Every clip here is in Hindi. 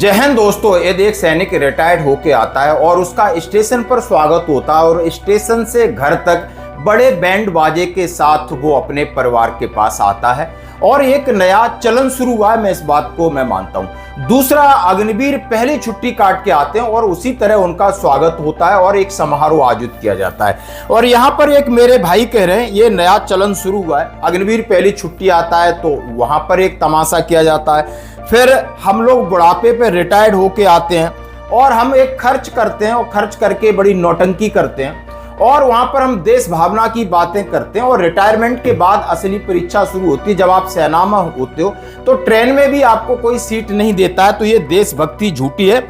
जय हिंद दोस्तों, यदि एक सैनिक रिटायर्ड होके आता है और उसका स्टेशन पर स्वागत होता है और स्टेशन से घर तक बड़े बैंड बाजे के साथ वो अपने परिवार के पास आता है और एक नया चलन शुरू हुआ है, मैं इस बात को मैं मानता हूं। दूसरा, अग्निवीर पहली छुट्टी काट के आते हैं और उसी तरह उनका स्वागत होता है और एक समारोह आयोजित किया जाता है। और यहाँ पर एक मेरे भाई कह रहे हैं ये नया चलन शुरू हुआ है, अग्निवीर पहली छुट्टी आता है तो वहां पर एक तमाशा किया जाता है। फिर हम लोग बुढ़ापे पे रिटायर्ड होके आते हैं और हम एक खर्च करते हैं और खर्च करके बड़ी नौटंकी करते हैं और वहां पर हम देश भावना की बातें करते हैं। और रिटायरमेंट के बाद असली परीक्षा शुरू होती है। जब आप सेना में होते हो तो ट्रेन में भी आपको कोई सीट नहीं देता है, तो ये देशभक्ति झूठी है।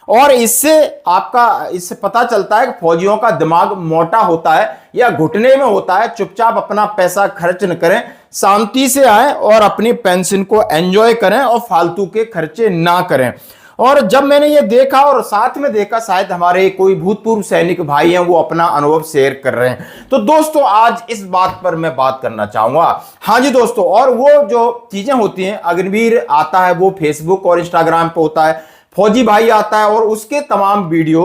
और इससे पता चलता है कि फौजियों का दिमाग मोटा होता है या घुटने में होता है। चुपचाप अपना पैसा खर्च न करें, शांति से आए और अपनी पेंशन को एंजॉय करें और फालतू के खर्चे ना करें। और जब मैंने ये देखा और साथ में देखा, शायद हमारे कोई भूतपूर्व सैनिक भाई हैं वो अपना अनुभव शेयर कर रहे हैं, तो दोस्तों आज इस बात पर मैं बात करना चाहूंगा। हाँ जी दोस्तों, और वो जो चीजें होती हैं, अग्निवीर आता है वो फेसबुक और इंस्टाग्राम पे होता है, फौजी भाई आता है और उसके तमाम वीडियो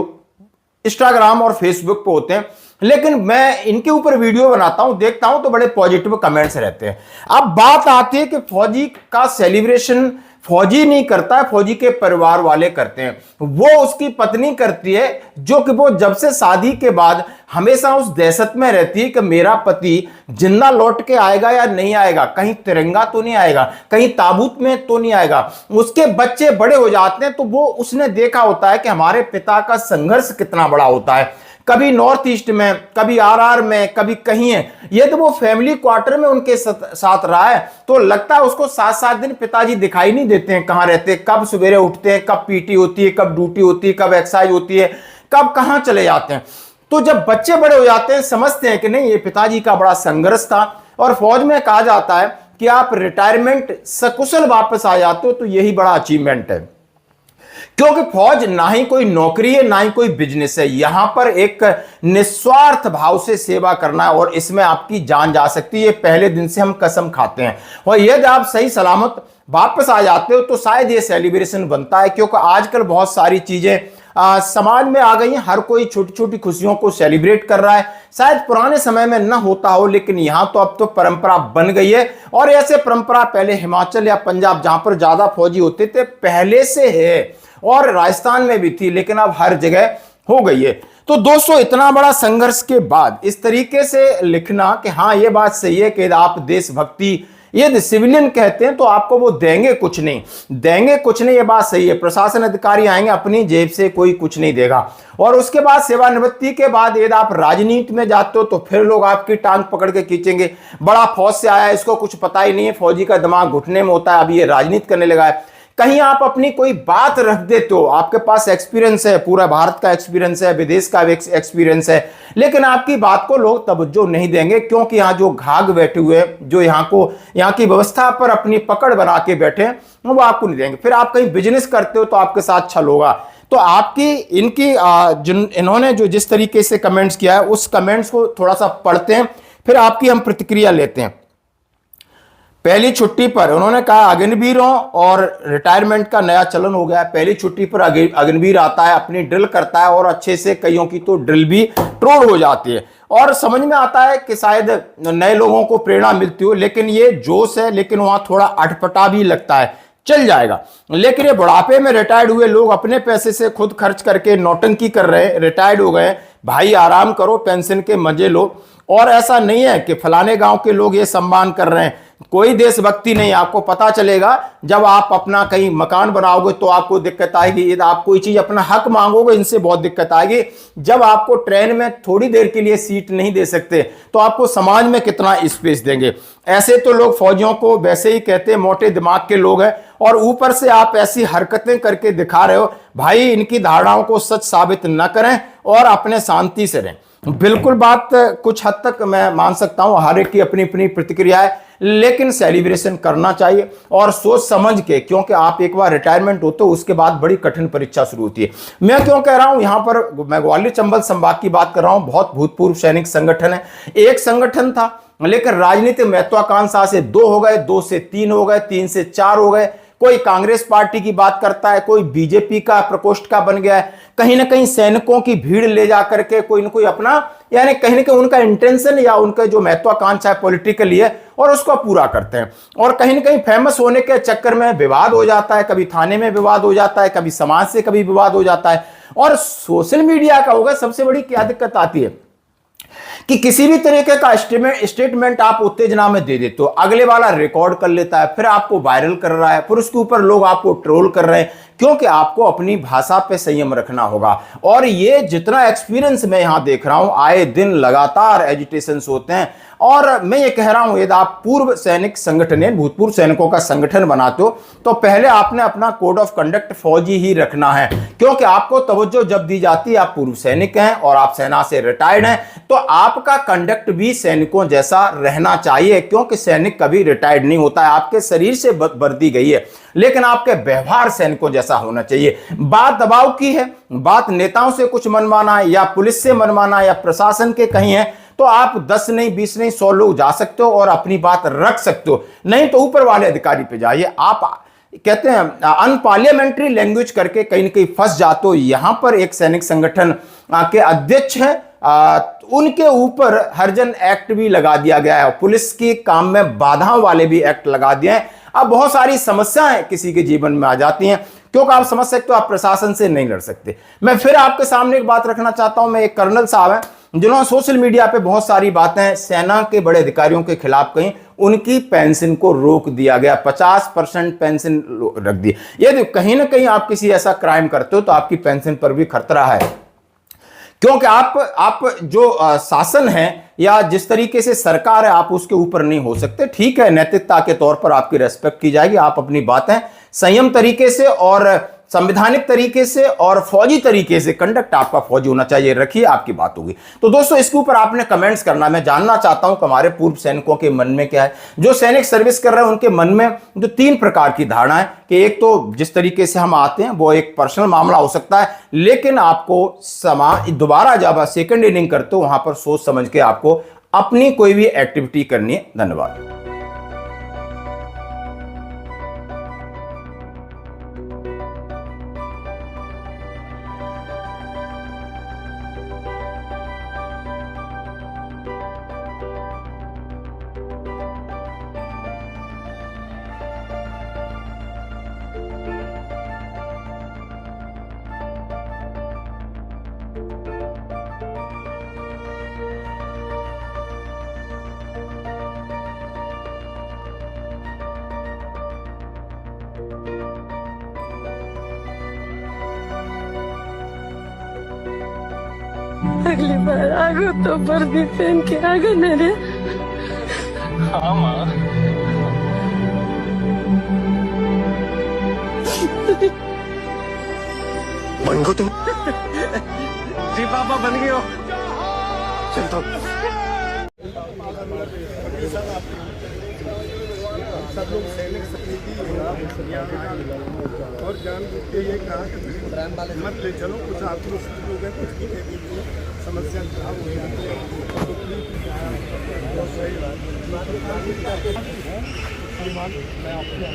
इंस्टाग्राम और फेसबुक पे होते हैं। लेकिन मैं इनके ऊपर वीडियो बनाता हूं, देखता हूं तो बड़े पॉजिटिव कमेंट्स रहते हैं। अब बात आती है कि फौजी का सेलिब्रेशन फौजी नहीं करता है, फौजी के परिवार वाले करते हैं। वो उसकी पत्नी करती है, जो कि वो जब से शादी के बाद हमेशा उस दहशत में रहती है कि मेरा पति जिंदा लौट के आएगा या नहीं आएगा, कहीं तिरंगा तो नहीं आएगा, कहीं ताबूत में तो नहीं आएगा। उसके बच्चे बड़े हो जाते हैं तो वो उसने देखा होता है कि हमारे पिता का संघर्ष कितना बड़ा होता है, कभी नॉर्थ ईस्ट में, कभी आरआर में, कभी कहीं है। ये तो वो फैमिली क्वार्टर में उनके साथ रहा है, तो लगता है उसको 7-7 दिन पिताजी दिखाई नहीं देते हैं, कहां रहते हैं, कब सवेरे उठते हैं, कब पीटी होती है, कब ड्यूटी होती है, कब एक्सरसाइज होती है, कब कहां चले जाते हैं। तो जब बच्चे बड़े हो जाते हैं समझते हैं कि नहीं, ये पिताजी का बड़ा संघर्ष था। और फौज में कहा जाता है कि आप रिटायरमेंट सकुशल वापस आ जाते हो तो यही बड़ा अचीवमेंट है, क्योंकि फौज ना ही कोई नौकरी है ना ही कोई बिजनेस है। यहां पर एक निस्वार्थ भाव से सेवा करना है और इसमें आपकी जान जा सकती है, पहले दिन से हम कसम खाते हैं। और यदि आप सही सलामत वापस आ जाते हो तो शायद ये सेलिब्रेशन बनता है, क्योंकि आजकल बहुत सारी चीजें समाज में आ गई हैं, हर कोई छोटी छोटी खुशियों को सेलिब्रेट कर रहा है। शायद पुराने समय में न होता हो, लेकिन यहां तो अब तो परंपरा बन गई है। और ऐसे परंपरा पहले हिमाचल या पंजाब, जहां पर ज्यादा फौजी होते थे, पहले से है, और राजस्थान में भी थी, लेकिन अब हर जगह हो गई है। तो दोस्तों, इतना बड़ा संघर्ष के बाद इस तरीके से लिखना कि हाँ ये बात सही है कि आप देशभक्ति, यदि सिविलियन कहते हैं तो आपको वो देंगे कुछ नहीं, देंगे कुछ नहीं, ये बात सही है। प्रशासन अधिकारी आएंगे, अपनी जेब से कोई कुछ नहीं देगा। और उसके बाद सेवानिवृत्ति के बाद यदि आप राजनीति में जाते हो तो फिर लोग आपकी टांग पकड़ के खींचेंगे, बड़ा फौज से आया है, इसको कुछ पता ही नहीं है, फौजी का दिमाग घुटने में होता है, अभी ये राजनीति करने लगा है। कहीं आप अपनी कोई बात रख देते हो, आपके पास एक्सपीरियंस है, पूरा भारत का एक्सपीरियंस है, विदेश का एक्सपीरियंस है, लेकिन आपकी बात को लोग तवज्जो नहीं देंगे, क्योंकि यहाँ जो घाघ बैठे हुए, जो यहाँ की व्यवस्था पर अपनी पकड़ बना के बैठे, वो आपको नहीं देंगे। फिर आप कहीं बिजनेस करते हो तो आपके साथ छल होगा। तो आपकी इन्होंने जो जिस तरीके से कमेंट्स किया है, उस कमेंट्स को थोड़ा सा पढ़ते हैं, फिर आपकी हम प्रतिक्रिया लेते हैं। पहली छुट्टी पर उन्होंने कहा अग्निवीरों और रिटायरमेंट का नया चलन हो गया है। पहली छुट्टी पर अग्निवीर आता है, अपनी ड्रिल करता है और अच्छे से, कईयों की तो ड्रिल भी ट्रोल हो जाती है। और समझ में आता है कि शायद नए लोगों को प्रेरणा मिलती हो, लेकिन ये जोश है, लेकिन वहां थोड़ा अटपटा भी लगता है, चल जाएगा। लेकिन ये बुढ़ापे में रिटायर्ड हुए लोग अपने पैसे से खुद खर्च करके नौटंकी कर रहे हैं, रिटायर्ड हो गए। भाई आराम करो, पेंशन के मजे लो। और ऐसा नहीं है कि फलाने गांव के लोग ये सम्मान कर रहे हैं, कोई देशभक्ति नहीं। आपको पता चलेगा जब आप अपना कहीं मकान बनाओगे तो आपको दिक्कत आएगी, यदि आप कोई चीज अपना हक मांगोगे इनसे बहुत दिक्कत आएगी। जब आपको ट्रेन में थोड़ी देर के लिए सीट नहीं दे सकते तो आपको समाज में कितना स्पेस देंगे। ऐसे तो लोग फौजियों को वैसे ही कहते हैं मोटे दिमाग के लोग हैं, और ऊपर से आप ऐसी हरकतें करके दिखा रहे हो। भाई इनकी धारणाओं को सच साबित न करें और अपने शांति से रहें। बिल्कुल बात कुछ हद तक मैं मान सकता हूं, हर एक की अपनी अपनी प्रतिक्रिया है, लेकिन सेलिब्रेशन करना चाहिए और सोच समझ के, क्योंकि आप एक बार रिटायरमेंट होते हो उसके बाद बड़ी कठिन परीक्षा शुरू होती है। मैं क्यों कह रहा हूं, यहां पर मैं ग्वालियर चंबल संभाग की बात कर रहा हूं। बहुत भूतपूर्व सैनिक संगठन है, एक संगठन था, लेकिन राजनीतिक महत्वाकांक्षा से 2 हो गए, 2 से 3 हो गए, 3 से 4 हो गए। कोई कांग्रेस पार्टी की बात करता है, कोई बीजेपी का प्रकोष्ठ का बन गया है। कहीं ना कहीं सैनिकों की भीड़ ले जा करके कोई ना कोई अपना, यानी कहीं ना कहीं उनका इंटेंशन या उनका जो महत्वाकांक्षा है पॉलिटिकली है और उसको पूरा करते हैं। और कहीं ना कहीं फेमस होने के चक्कर में विवाद हो जाता है, कभी थाने में विवाद हो जाता है, कभी समाज से कभी विवाद हो जाता है। और सोशल मीडिया का होगा सबसे बड़ी क्या दिक्कत आती है कि किसी भी तरीके का स्टेटमेंट आप उत्तेजना में दे देते हो, अगले वाला रिकॉर्ड कर लेता है, फिर आपको वायरल कर रहा है, फिर उसके ऊपर लोग आपको ट्रोल कर रहे हैं, क्योंकि आपको अपनी भाषा पे संयम रखना होगा। और ये जितना एक्सपीरियंस मैं यहां देख रहा हूं, आए दिन लगातार एजिटेशंस होते हैं। और मैं ये कह रहा हूं, यदि आप पूर्व सैनिक संगठन, भूतपूर्व सैनिकों का संगठन बनाते हो तो पहले आपने अपना कोड ऑफ कंडक्ट फौजी ही रखना है, क्योंकि आपको तवज्जो जब दी जाती है, आप पूर्व सैनिक हैं और आप सेना से रिटायर्ड हैं, तो आपका कंडक्ट भी सैनिकों जैसा रहना चाहिए, क्योंकि सैनिक कभी रिटायर्ड नहीं होता है। आपके शरीर से वर्दी गई है, लेकिन आपके व्यवहार सैनिकों जैसा होना चाहिए। बात दबाव की है, बात नेताओं से कुछ मनवाना है या पुलिस से मनवाना या प्रशासन के कहीं है, तो आप 10 नहीं 20 नहीं 100 लोग जा सकते हो और अपनी बात रख सकते हो, नहीं तो ऊपर वाले अधिकारी पे जाइए। आप कहते हैं अनपार्लियामेंट्री लैंग्वेज करके कहीं ना कहीं फंस जाते हो। यहां पर एक सैनिक संगठन के अध्यक्ष हैं, उनके ऊपर हरिजन एक्ट भी लगा दिया गया है, पुलिस के काम में बाधाओं वाले भी एक्ट लगा दिए हैं। अब बहुत सारी समस्याएं किसी के जीवन में आ जाती हैं, क्योंकि आप समझ सकते हो आप प्रशासन से नहीं लड़ सकते। मैं फिर आपके सामने एक बात रखना चाहता हूं। मैं एक कर्नल साहब हैं जिन्होंने सोशल मीडिया पे बहुत सारी बातें सेना के बड़े अधिकारियों के खिलाफ कही, उनकी पेंशन को रोक दिया गया, 50% पेंशन रख दी। यदि कहीं ना कहीं आप किसी ऐसा क्राइम करते हो तो आपकी पेंशन पर भी खतरा है, क्योंकि आप जो शासन है या जिस तरीके से सरकार है आप उसके ऊपर नहीं हो सकते। ठीक है, नैतिकता के तौर पर आपकी रेस्पेक्ट की जाएगी, आप अपनी बातें संयम तरीके से और संवैधानिक तरीके से और फौजी तरीके से, कंडक्ट आपका फौजी होना चाहिए, रखिए, आपकी बात होगी। तो दोस्तों इसके ऊपर आपने कमेंट्स करना। मैं जानना चाहता हूं कि हमारे पूर्व सैनिकों के मन में क्या है, जो सैनिक सर्विस कर रहे हैं उनके मन में जो 3 प्रकार की धारणा है कि एक तो जिस तरीके से हम आते हैं वो एक पर्सनल मामला हो सकता है, लेकिन आपको दोबारा जब सेकंड इनिंग करते हो वहां पर सोच समझ के आपको अपनी कोई भी एक्टिविटी करनी है। धन्यवाद। अगली बार आगो तो वर्दी पहन के आगो न रे। हाँ माँ। बन गो तुम। जी पापा बन गए हो। चलता हूँ। सब लोग सैनिक और जान के ये कहा कि मत ले चलो, कुछ आक्रोश लोग हैं, कुछ समस्या खराब हो जाती है। मैं अपने